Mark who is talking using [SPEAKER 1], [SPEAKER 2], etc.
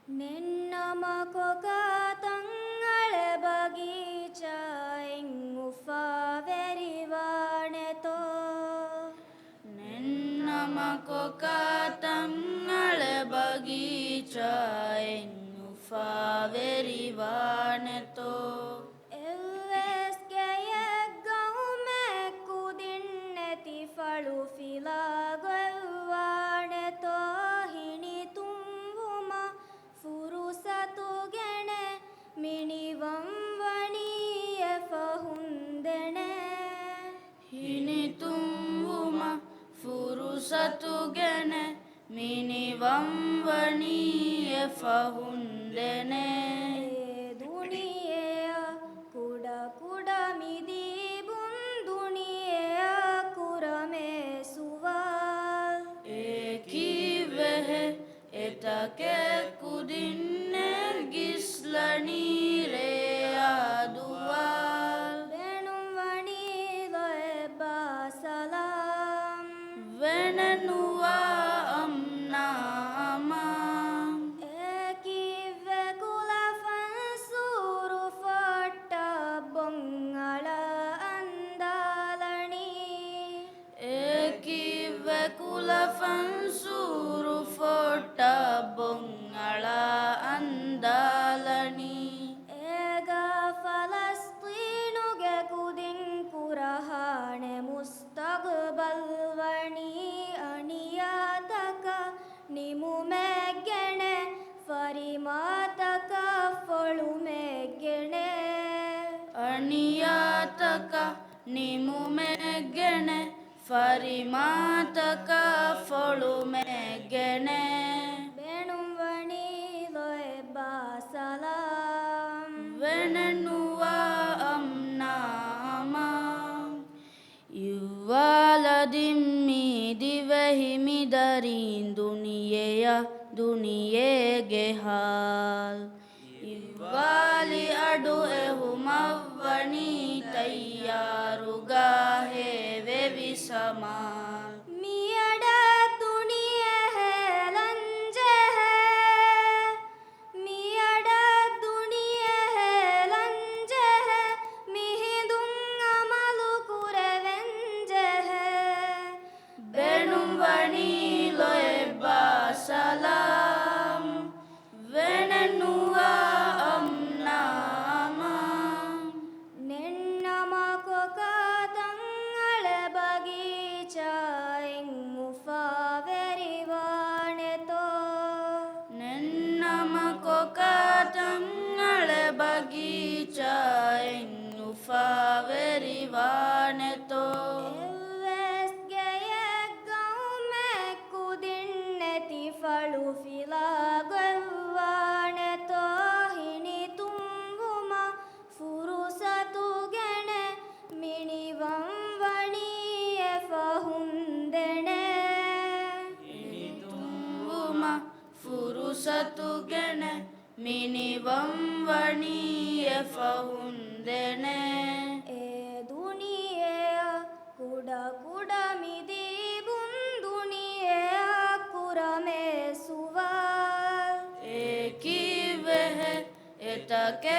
[SPEAKER 1] നെന്നമകൊകതങ്ങളെ ബഗീചയെങ്ങുഫാവെരിവാണെതോ
[SPEAKER 2] നെന്നമകൊകതങ്ങളെ ബഗീചയെങ്ങുഫാവെരിവാണെതോ
[SPEAKER 1] എവ്വെസ്കെയെഗ്ഗൗമെക്കുദിന്നെതി ഫളുഫിലാഗൊൽവാണെതോ ಹಿಣಿತುಂಬುಮ ಫುರುಸತುಗೆಣೆ ಮಿಣಿವಂವಣಿಯ ಫಹುಂದೆಣೆ
[SPEAKER 2] ಹಿಣಿತುಂಬುಮ ಫುರುಸತುಗೆಣೆ ಮಿಣಿವಂವಣಿಯ ಫಹುಂದೆಣೆ
[SPEAKER 1] ದುನಿಯೆಯ ಕುಡ ಕುಡ ಮಿದಿ ಬುಂದುನಿಯೆಯ ಕುರಮೇಸುವ
[SPEAKER 2] ಏಕಿವೆಹೆ ಎತಕೆ ಕುದಿನ್ನೆ ಗಿಸ್ಲನೀರೆ ಆದುವಾಲ್
[SPEAKER 1] ಬೆಣುವಣಿಲೊಯ್ ಬಾಸಲಾಂ
[SPEAKER 2] ವೆಣನುವ ಅಮ್ನಾಮ
[SPEAKER 1] ಏಕಿವೆ ಕುಲಫನ್ಸೂರು ಫೊಟ್ಟ ಬೊಂಗಳ ಅಂದಾಲಣಿ
[SPEAKER 2] ಏಕಿವೆ ಕುಲಫನ್ಸೂರು ಫೊಟ್ಟ ಬೊಂಗಳ ಅಂದಾಲಣಿ
[SPEAKER 1] ಏಗ ಫಲಸ್ತೀನುಗೆ ಕುದಿನ್ ಕುರಹಾಣೆ ಮುಸ್ತಗ್ಬಲ್ವಣಿ ಅಣಿಯಾತಕ ನಿಮು ಮೆಗ್ಗೆಣೆ ಫರಿಮಾತಕ ಫೊಳು ಮೆಗ್ಗೆಣೆ
[SPEAKER 2] ಅಣಿಯಾತಕ ನಿಮು ಮೆಗ್ಗೆಣೆ ಫರಿಮಾತಕ ಫೊಳು ಮೆಗ್ಗೆಣೆ
[SPEAKER 1] ಬೆಣುವಣಿ ಲೊಯ್ ಬಾಸಲಾಂ
[SPEAKER 2] ವೆಣನುವ ಅಮ್ನಾಮ ಇವ್ವಾಲದಿಮ್ಮಿ ದಿವೆಹಿಮಿದರೀನ್ ದುನಿಯೆಗೆ ಹಾಲ್ ಇವ್ವಾಲಿ ಅಡು ಎಹುಮವ್ವಣಿ ತಯ್ಯಾರುಗಾ ಹೇವೆ ವಿಸಮಾಲ್
[SPEAKER 1] ಮಿಯಡ ತುಣಿಯೆ ಹೇಲಂಜೆ ಮಿಯಡ ತುಣಿಯೆ ಹೇಲಂಜೆ ಮಿಹಿದುಂಗಮಲು ಕುರವೆಂಜೆ
[SPEAKER 2] ಬೆಣುವಣಿ ಲೊಯ್ ಬಾಸಲಾಂ ವೆಣನುವ ಅಮ್ನಾಮ
[SPEAKER 1] നെന്നമകൊകതങ്ങളെ ബഗീചയെങ്ങുഫാവെരിവാണെതോ
[SPEAKER 2] നെന്നമകൊകതങ്ങളെ ബഗീചയെങ്ങുഫാവെരിവാണെതോ
[SPEAKER 1] ಎವ್ವೆಸ್ಗೆಯೆಗ್ಗೌಮೆಕ್ಕುದಿನ್ನೆತಿ ಫಳುಫಿಲಾಗೊಲ್ವಾಣೆತೋ ಹಿಣಿತುಂಬುಮ ಫುರುಸತುಗೆಣೆ ಮಿಣಿವಂವಣಿಯ ಫಹುಂದೆಣೆ
[SPEAKER 2] ಹಿಣಿತುಂಬುಮ ಫುರುಸತುಗೆಣೆ ಮಿಣಿವಂವಣಿಯ ಫಹುಂದೆಣೆ
[SPEAKER 1] ಏ ದುನಿಯೆಯ ಕುಡ ಕುಡ ಮಿದಿ ಬುಂದುನಿಯೆಯ ಕುರಮೇಸುವ
[SPEAKER 2] ಏಕಿವೆಹೆ ಎತಕೆ